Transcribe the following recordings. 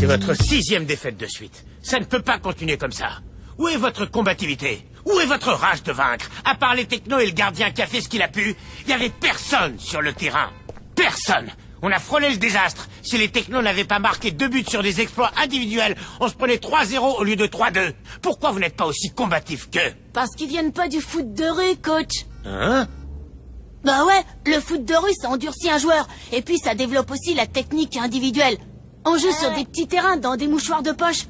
votre 6e défaite de suite. Ça ne peut pas continuer comme ça. Où est votre combativité? Où est votre rage de vaincre? À part les technos et le gardien qui a fait ce qu'il a pu, il n'y avait personne sur le terrain. Personne. On a frôlé le désastre. Si les technos n'avaient pas marqué 2 buts sur des exploits individuels, on se prenait 3-0 au lieu de 3-2. Pourquoi vous n'êtes pas aussi combatif qu'eux? Parce qu'ils viennent pas du foot de rue, coach. Hein? Bah ouais, le foot de rue, ça endurcit un joueur. Et puis ça développe aussi la technique individuelle. On joue sur des petits terrains, dans des mouchoirs de poche.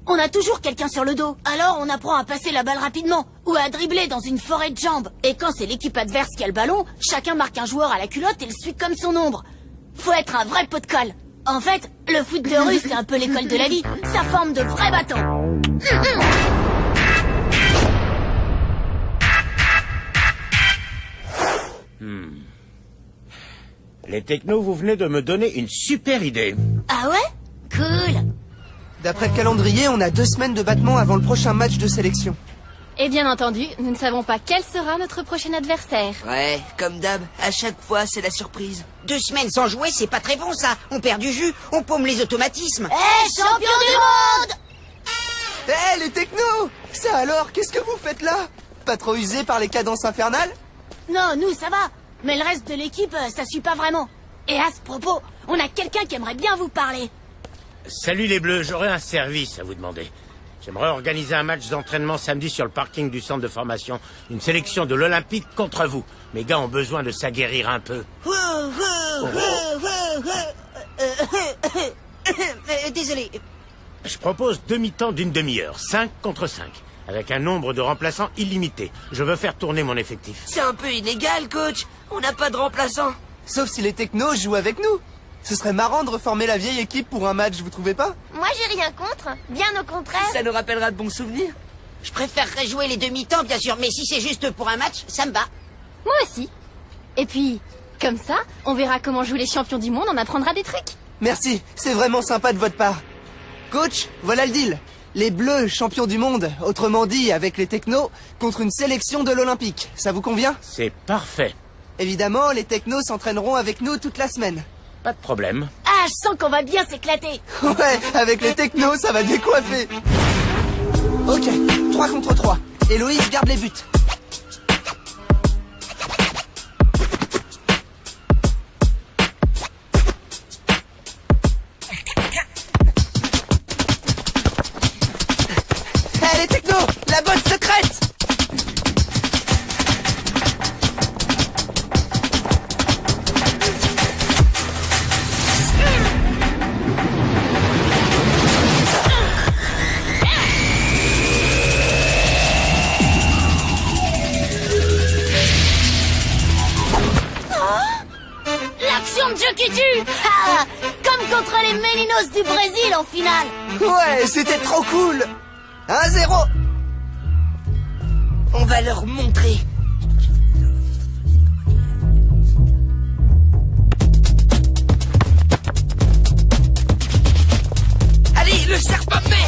On a toujours quelqu'un sur le dos. Alors on apprend à passer la balle rapidement. Ou à dribbler dans une forêt de jambes. Et quand c'est l'équipe adverse qui a le ballon, chacun marque un joueur à la culotte et le suit comme son ombre. Faut être un vrai pot de colle. En fait, le foot de rue, c'est un peu l'école de la vie. Ça forme de vrais battants. Les technos, vous venez de me donner une super idée. Ah ouais? Cool. D'après le calendrier, on a 2 semaines de battement avant le prochain match de sélection. Et bien entendu, nous ne savons pas quel sera notre prochain adversaire. Ouais, comme d'hab, à chaque fois, c'est la surprise. 2 semaines sans jouer, c'est pas très bon, ça. On perd du jus, on paume les automatismes. Champion du monde! Hé, les technos! Ça alors, qu'est-ce que vous faites là? Pas trop usé par les cadences infernales? Non, nous, ça va. Mais le reste de l'équipe, ça suit pas vraiment. Et à ce propos, on a quelqu'un qui aimerait bien vous parler. Salut les Bleus, j'aurais un service à vous demander. J'aimerais organiser un match d'entraînement samedi sur le parking du centre de formation. Une sélection de l'Olympique contre vous. Mes gars ont besoin de s'aguerrir un peu. Désolé. Je propose demi-temps d'une demi-heure, 5 contre 5, avec un nombre de remplaçants illimité. Je veux faire tourner mon effectif. C'est un peu illégal, coach. On n'a pas de remplaçant. Sauf si les technos jouent avec nous. Ce serait marrant de reformer la vieille équipe pour un match, vous trouvez pas? Moi, j'ai rien contre. Bien au contraire. Ça nous rappellera de bons souvenirs. Je préférerais jouer les demi-temps, bien sûr, mais si c'est juste pour un match, ça me va. Moi aussi. Et puis, comme ça, on verra comment jouent les champions du monde, on apprendra des trucs. Merci, c'est vraiment sympa de votre part. Coach, voilà le deal. Les Bleus, champions du monde, autrement dit avec les technos, contre une sélection de l'Olympique. Ça vous convient? C'est parfait. Évidemment, les technos s'entraîneront avec nous toute la semaine. Pas de problème. Ah, je sens qu'on va bien s'éclater. Ouais, avec les technos, ça va décoiffer. Ok, 3 contre 3. Héloïse garde les buts. Hé, les technos, la botte secrète! L'action de jeu qui tue. Ah, comme contre les Meninos du Brésil en finale. Ouais, c'était trop cool. 1-0. On va leur montrer. Allez, le serpent de mer!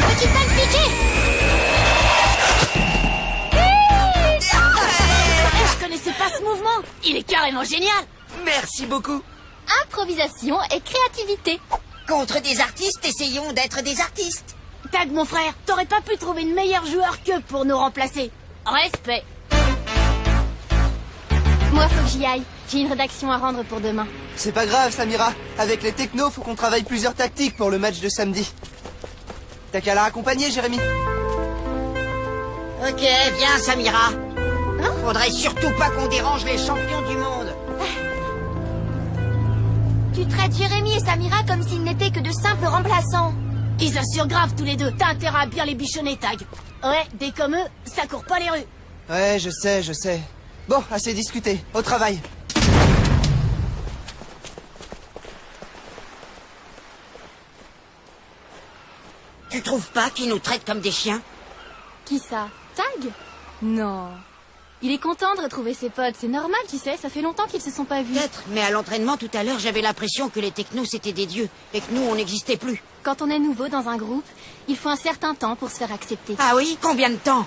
Petit pas le piqué. Je connaissais pas ce mouvement. Il est carrément génial. Merci beaucoup. Improvisation et créativité. Contre des artistes, essayons d'être des artistes. Tag, mon frère, t'aurais pas pu trouver une meilleure joueur qu'eux pour nous remplacer. Respect. Moi, faut que j'y aille. J'ai une rédaction à rendre pour demain. C'est pas grave, Samira. Avec les technos, faut qu'on travaille plusieurs tactiques pour le match de samedi. T'as qu'à la raccompagner, Jérémy. Ok, viens, Samira. Faudrait surtout pas qu'on dérange les champions du monde. Tu traites Jérémy et Samira comme s'ils n'étaient que de simples remplaçants. Ils assurent grave tous les deux. T'as intérêt à bien les bichonner, Tag. Ouais, des comme eux, ça court pas les rues. Ouais, je sais. Bon, assez discuté. Au travail. Tu trouves pas qu'ils nous traitent comme des chiens? Qui ça? Tag? Non. Il est content de retrouver ses potes, c'est normal, tu sais, ça fait longtemps qu'ils se sont pas vus. Peut-être, mais à l'entraînement tout à l'heure, j'avais l'impression que les technos c'était des dieux et que nous on n'existait plus. Quand on est nouveau dans un groupe, il faut un certain temps pour se faire accepter. Ah oui? Combien de temps?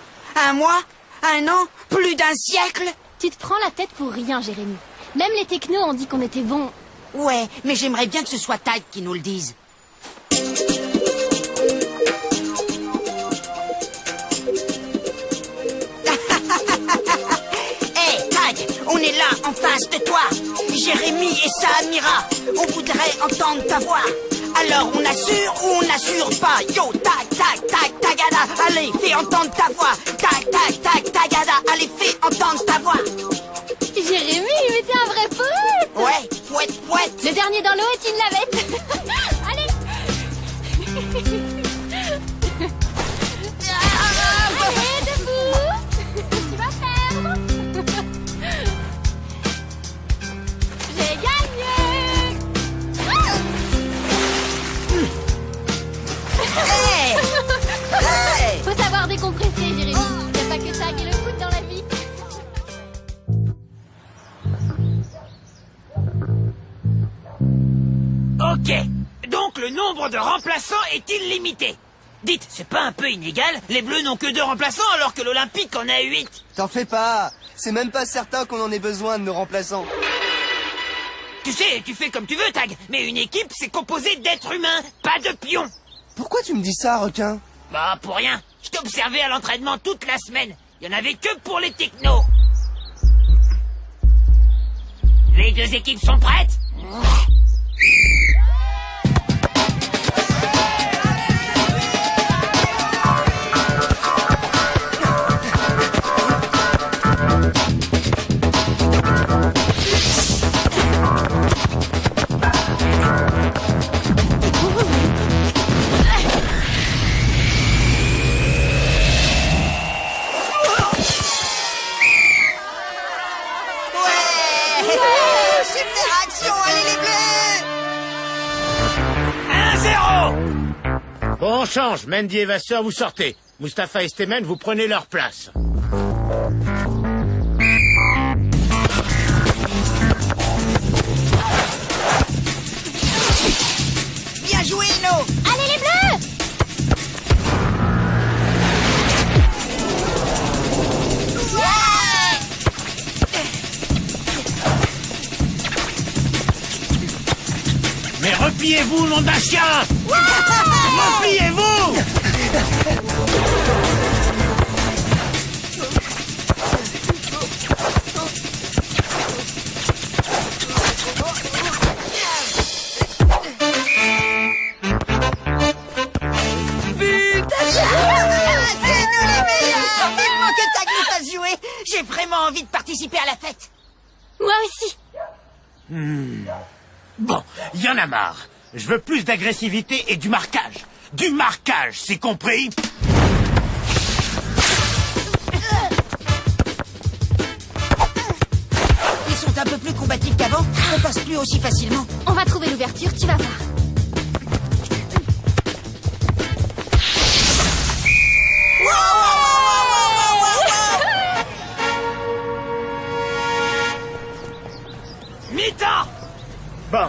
Un mois? Un an? Plus d'un siècle? Tu te prends la tête pour rien, Jérémy. Même les technos ont dit qu'on était bons. Ouais, mais j'aimerais bien que ce soit Tag qui nous le dise. On est là, en face de toi, Jérémy et Samira. On voudrait entendre ta voix. Alors on assure ou on n'assure pas? Yo, tac, tac, tac, tagada. Allez, fais entendre ta voix. Tac, tac, tac, tagada. Allez, fais entendre ta voix. Jérémy, mais t'es un vrai poète. Ouais, poète, poète. Le dernier dans l'eau est une lavette. Allez. Allez, debout. Tu vas perdre. J'ai gagné. Hey. Hey. Faut savoir décompresser, Jérémy. Y a pas que Tag et le foot dans la vie. Ok. Donc le nombre de remplaçants est illimité. Dites, c'est pas un peu inégal? Les Bleus n'ont que 2 remplaçants alors que l'Olympique en a 8. T'en fais pas. C'est même pas certain qu'on en ait besoin de nos remplaçants. Tu sais, tu fais comme tu veux, Tag, mais une équipe, c'est composé d'êtres humains, pas de pions. Pourquoi tu me dis ça, requin? Bah, pour rien. Je t'ai observé à l'entraînement toute la semaine. Il y en avait que pour les technos. Les 2 équipes sont prêtes? Super action, allez les Bleus! 1-0. Bon, on change. Mendy et Vasseur, vous sortez. Mustapha et Stémen, vous prenez leur place. Bien joué, No! Allez les Bleus. Mais repliez-vous, nom d'un chien! Repliez-vous! C'est nous les meilleurs! Vivement que Tag nous fasse jouer! J'ai vraiment envie de participer à la fête! Moi aussi. Bon, y en a marre. Je veux plus d'agressivité et du marquage. Du marquage, c'est compris? Ils sont un peu plus combatifs qu'avant, on passe plus aussi facilement. On va trouver l'ouverture, tu vas voir. Mi-temps! Bon,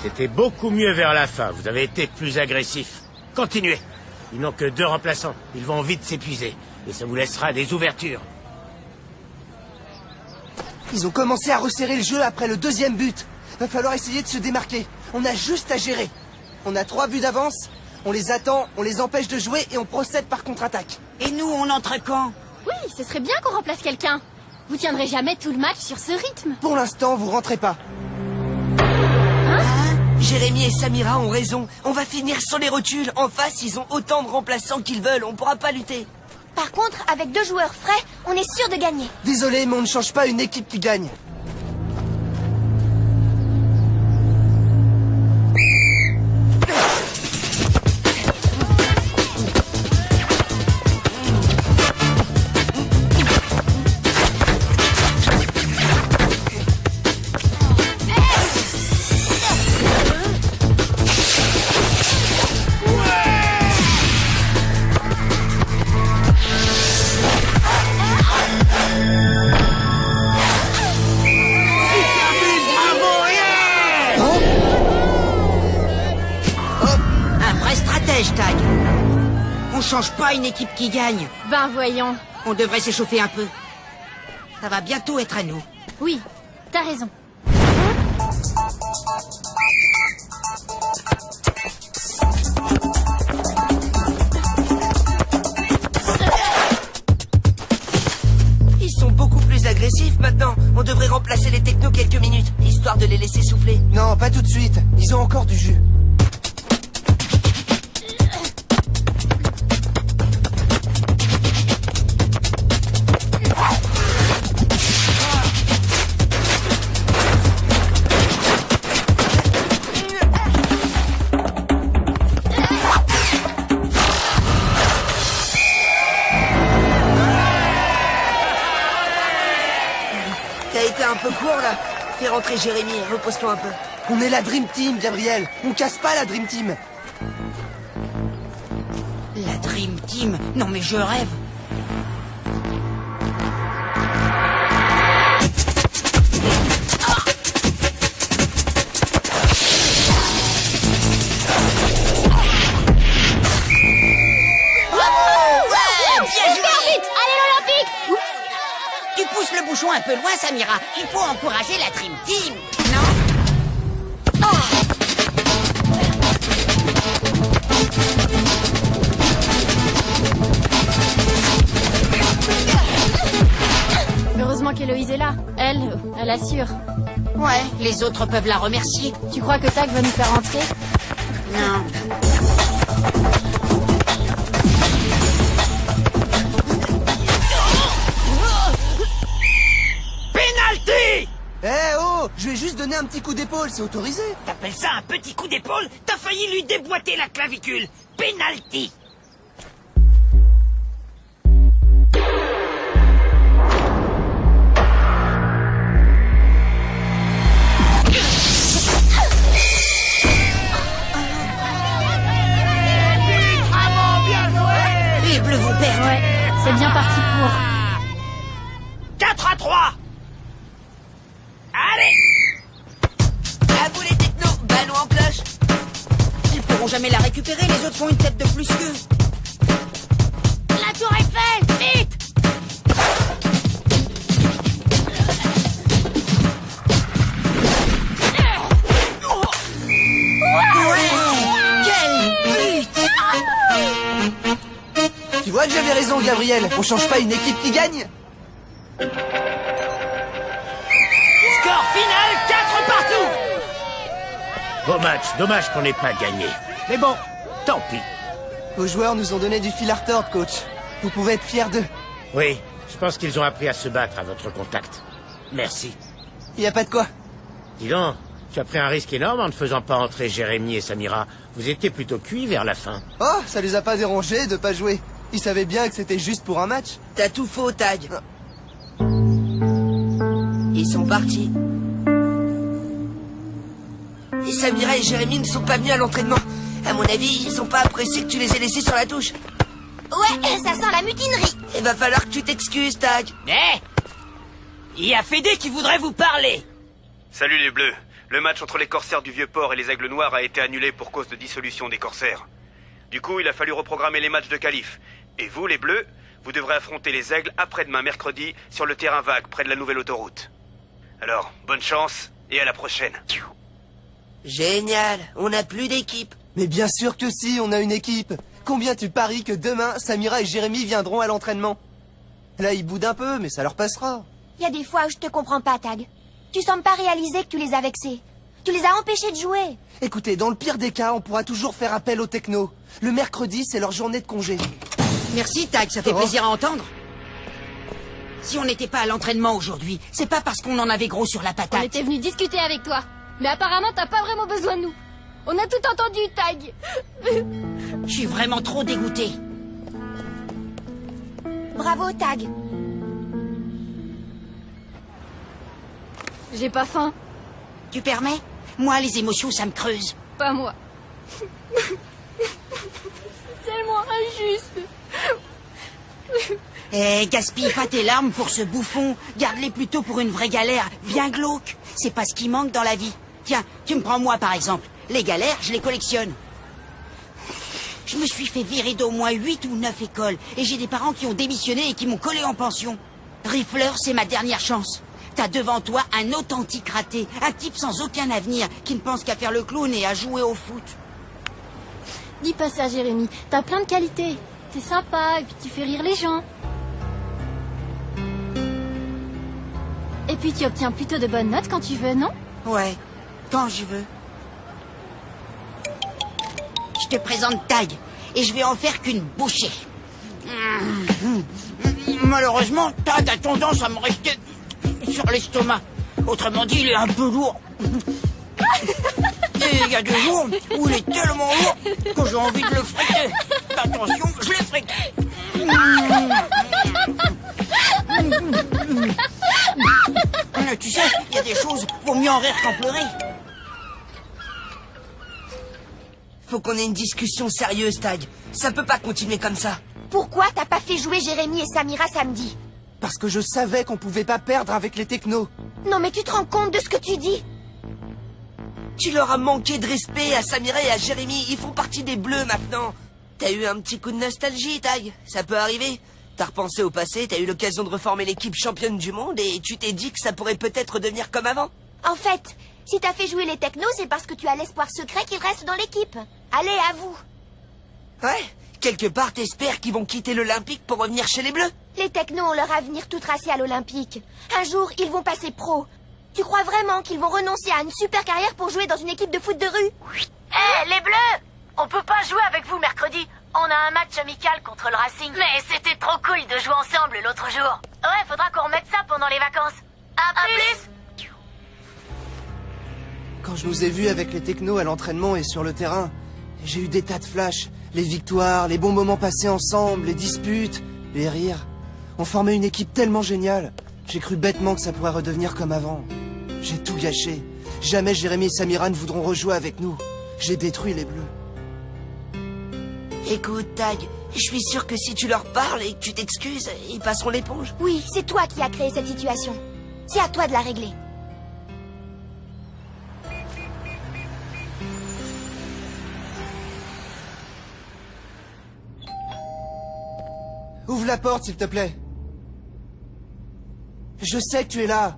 c'était beaucoup mieux vers la fin. Vous avez été plus agressif. Continuez. Ils n'ont que 2 remplaçants. Ils vont vite s'épuiser. Et ça vous laissera des ouvertures. Ils ont commencé à resserrer le jeu après le 2e but. Va falloir essayer de se démarquer. On a juste à gérer. On a 3 buts d'avance. On les attend, on les empêche de jouer et on procède par contre-attaque. Et nous, on entre quand? Oui, ce serait bien qu'on remplace quelqu'un. Vous tiendrez jamais tout le match sur ce rythme. Pour l'instant, vous rentrez pas. Jérémy et Samira ont raison. On va finir sur les rotules. En face, ils ont autant de remplaçants qu'ils veulent. On pourra pas lutter. Par contre, avec 2 joueurs frais, on est sûr de gagner. Désolé, mais on ne change pas une équipe qui gagne. protège, Tag. On change pas une équipe qui gagne. Ben voyons. On devrait s'échauffer un peu. Ça va bientôt être à nous. Oui, t'as raison. Ils sont beaucoup plus agressifs maintenant. On devrait remplacer les technos quelques minutes, histoire de les laisser souffler. Non, pas tout de suite. Ils ont encore du jus. T'as été un peu court là. Fais rentrer Jérémy, repose-toi un peu. On est la Dream Team, Gabriel. On casse pas la Dream Team. La Dream Team. Non mais je rêve. Tu pousses le bouchon un peu loin, Samira. Il faut encourager la Dream Team, non? Heureusement qu'Héloïse est là. Elle assure. Ouais, les autres peuvent la remercier. Tu crois que Tag va nous faire rentrer? Non. Pénalty! Eh oh, je vais juste donner un petit coup d'épaule, c'est autorisé. T'appelles ça un petit coup d'épaule? T'as failli lui déboîter la clavicule. Pénalty! Les Bleus vont perdre. Ouais, c'est bien parti pour. 4-3! Allez! À vous les technos, ballon en cloche. Ils pourront jamais la récupérer, les autres font une tête de plus qu'eux. La tour Eiffel, vite! Quel but! Tu vois que j'avais raison, Gabriel. On change pas une équipe qui gagne. Score final, 4 partout! Beau match, dommage qu'on n'ait pas gagné. Mais bon, tant pis. Vos joueurs nous ont donné du fil à retordre, coach. Vous pouvez être fiers d'eux. Oui, je pense qu'ils ont appris à se battre à votre contact. Merci. Y a pas de quoi. Dis donc, tu as pris un risque énorme en ne faisant pas entrer Jérémy et Samira. Vous étiez plutôt cuits vers la fin. Oh, ça les a pas dérangés de pas jouer. Ils savaient bien que c'était juste pour un match. T'as tout faux, Tag. Ils sont partis. Et Samira et Jérémy ne sont pas venus à l'entraînement. À mon avis, ils sont pas appréciés que tu les aies laissés sur la touche. Ouais, ça sent la mutinerie. Il va falloir que tu t'excuses, Tag. Eh! Il y a Fédé qui voudrait vous parler. Salut les Bleus. Le match entre les Corsaires du Vieux-Port et les Aigles Noirs a été annulé pour cause de dissolution des Corsaires. Du coup, il a fallu reprogrammer les matchs de qualif. Et vous, les Bleus, vous devrez affronter les Aigles après-demain mercredi sur le terrain vague près de la nouvelle autoroute. Alors, bonne chance et à la prochaine. Génial, on n'a plus d'équipe. Mais bien sûr que si, on a une équipe. Combien tu paries que demain, Samira et Jérémy viendront à l'entraînement? Là, ils boudent un peu, mais ça leur passera. Il y a des fois où je te comprends pas, Tag. Tu sembles pas réaliser que tu les as vexés. Tu les as empêchés de jouer. Écoutez, dans le pire des cas, on pourra toujours faire appel aux technos. Le mercredi, c'est leur journée de congé. Merci, Tag, ça fait plaisir à entendre. Si on n'était pas à l'entraînement aujourd'hui, c'est pas parce qu'on en avait gros sur la On patate. était venu discuter avec toi. Mais apparemment, t'as pas vraiment besoin de nous. On a tout entendu, Tag. Je suis vraiment trop dégoûté. Bravo, Tag. J'ai pas faim. Tu permets? Moi, les émotions, ça me creuse. Pas moi. C'est tellement injuste. Eh, gaspille pas tes larmes pour ce bouffon. Garde-les plutôt pour une vraie galère, bien glauque. C'est pas ce qui manque dans la vie. Tiens, tu me prends moi par exemple. Les galères, je les collectionne. Je me suis fait virer d'au moins 8 ou 9 écoles. Et j'ai des parents qui ont démissionné et qui m'ont collé en pension. Riffler, c'est ma dernière chance. T'as devant toi un authentique raté. Un type sans aucun avenir, qui ne pense qu'à faire le clown et à jouer au foot. Dis pas ça, Jérémy. T'as plein de qualités. T'es sympa et puis tu fais rire les gens. Et puis tu obtiens plutôt de bonnes notes quand tu veux, non? Ouais, quand je veux. Je te présente Tag, et je vais en faire qu'une bouchée. Malheureusement, Tag a tendance à me rester sur l'estomac. Autrement dit, il est un peu lourd. Et il y a des jours où il est tellement lourd que j'ai envie de le friter. Attention, je l'ai frité. Tu sais, il y a des choses, vaut mieux en rire qu'en pleurer. Faut qu'on ait une discussion sérieuse, Tag. Ça peut pas continuer comme ça. Pourquoi t'as pas fait jouer Jérémy et Samira samedi? Parce que je savais qu'on pouvait pas perdre avec les technos. Non mais tu te rends compte de ce que tu dis? Tu leur as manqué de respect à Samira et à Jérémy. Ils font partie des Bleus maintenant. T'as eu un petit coup de nostalgie, Tag. Ça peut arriver. T'as repensé au passé, t'as eu l'occasion de reformer l'équipe championne du monde et tu t'es dit que ça pourrait peut-être devenir comme avant. En fait, si t'as fait jouer les technos, c'est parce que tu as l'espoir secret qu'ils restent dans l'équipe. Allez, avoue. Ouais, quelque part t'espères qu'ils vont quitter l'Olympique pour revenir chez les Bleus. Les technos ont leur avenir tout tracé à l'Olympique. Un jour, ils vont passer pro. Tu crois vraiment qu'ils vont renoncer à une super carrière pour jouer dans une équipe de foot de rue? Hé, les Bleus! On peut pas jouer avec vous mercredi. On a un match amical contre le Racing. Mais c'était trop cool de jouer ensemble l'autre jour. Ouais, faudra qu'on remette ça pendant les vacances. À plus! Quand je nous ai vus avec les technos à l'entraînement et sur le terrain, j'ai eu des tas de flashs. Les victoires, les bons moments passés ensemble, les disputes, les rires. On formait une équipe tellement géniale. J'ai cru bêtement que ça pourrait redevenir comme avant. J'ai tout gâché. Jamais Jérémy et Samira ne voudront rejouer avec nous. J'ai détruit les Bleus. Écoute, Tag, je suis sûr que si tu leur parles et que tu t'excuses, ils passeront l'éponge. Oui, c'est toi qui as créé cette situation. C'est à toi de la régler. Ouvre la porte, s'il te plaît. Je sais que tu es là.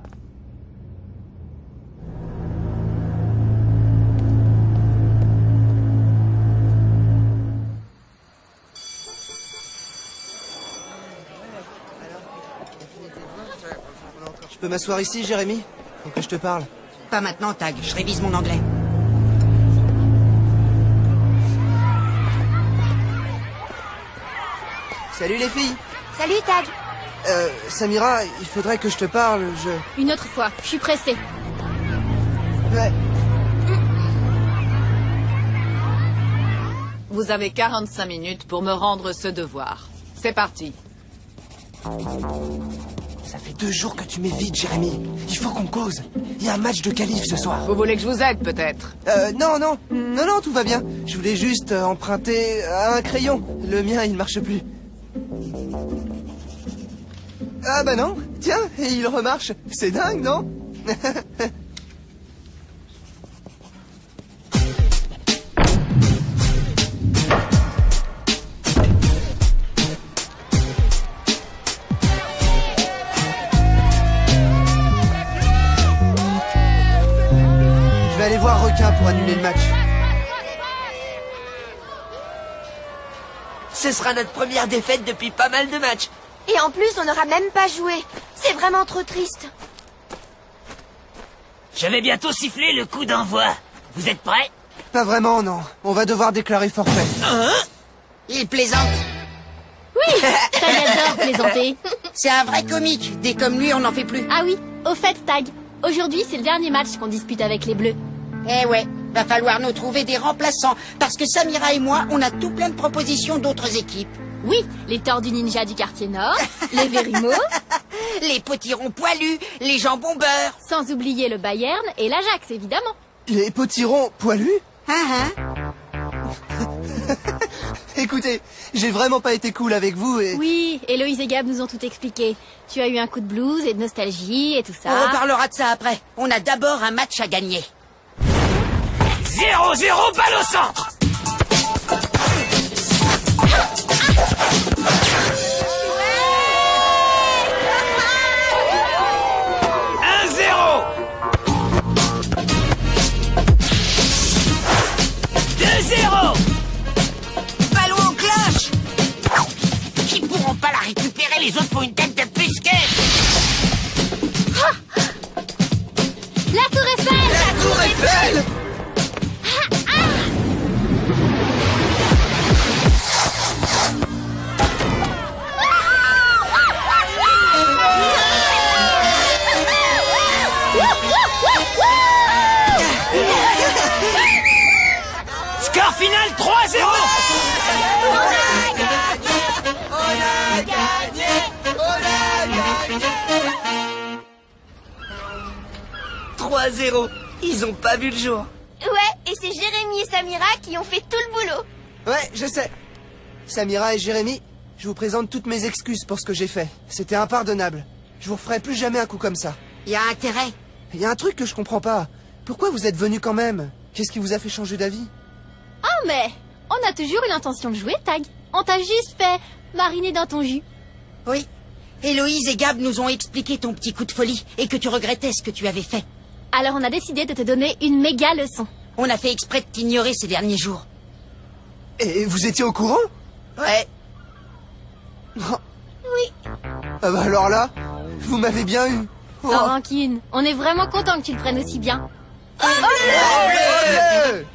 Je peux m'asseoir ici, Jérémy? Faut que je te parle. Pas maintenant, Tag, je révise mon anglais. Salut les filles. Salut, Tag. Samira, il faudrait que je te parle, Une autre fois, je suis pressée. Ouais. Vous avez 45 minutes pour me rendre ce devoir. C'est parti. Ça fait 2 jours que tu m'évites, Jérémy. Il faut qu'on cause. Il y a un match de qualif ce soir. Vous voulez que je vous aide, peut-être? Non, tout va bien. Je voulais juste emprunter un crayon. Le mien, il marche plus. Ah bah non, tiens, il remarche. C'est dingue, non? Je vais aller voir Requin pour annuler le match. Ce sera notre première défaite depuis pas mal de matchs. Et en plus, on n'aura même pas joué. C'est vraiment trop triste. Je vais bientôt siffler le coup d'envoi. Vous êtes prêts? Pas vraiment, non. On va devoir déclarer forfait. Il plaisante. Oui, Tag adore plaisanter. C'est un vrai comique. Des comme lui, on n'en fait plus. Ah oui, au fait, Tag, aujourd'hui c'est le dernier match qu'on dispute avec les Bleus. Eh ouais, va falloir nous trouver des remplaçants. Parce que Samira et moi, on a tout plein de propositions d'autres équipes. Oui, les Tordus Ninja du quartier nord, les Vérimo, Les potirons poilus, les jambons beurre. sans oublier le Bayern et l'Ajax, évidemment. Les potirons poilus? Hein. Écoutez, j'ai vraiment pas été cool avec vous et... Oui, Héloïse et Gab nous ont tout expliqué. Tu as eu un coup de blues et de nostalgie et tout ça. On reparlera de ça après. On a d'abord un match à gagner. 0-0, balle au centre. les autres font une tête de busquet. La tour Eiffel! La tour Eiffel! Score final 3-0. On a gagné! 3-0. Ils ont pas vu le jour. Ouais, et c'est Jérémy et Samira qui ont fait tout le boulot. Ouais, je sais. Samira et Jérémy, je vous présente toutes mes excuses pour ce que j'ai fait. C'était impardonnable. Je vous referai plus jamais un coup comme ça. Y a intérêt. Il y a un truc que je comprends pas. Pourquoi vous êtes venus quand même? Qu'est-ce qui vous a fait changer d'avis? Oh mais, on a toujours eu l'intention de jouer, Tag. On t'a juste fait mariner dans ton jus. Oui. Héloïse et Gab nous ont expliqué ton petit coup de folie et que tu regrettais ce que tu avais fait. Alors on a décidé de te donner une méga leçon. On a fait exprès de t'ignorer ces derniers jours. Et vous étiez au courant? Ouais. Oui. Ah bah alors là, vous m'avez bien eu. Oh. Sans rancune, on est vraiment content que tu le prennes aussi bien. Allez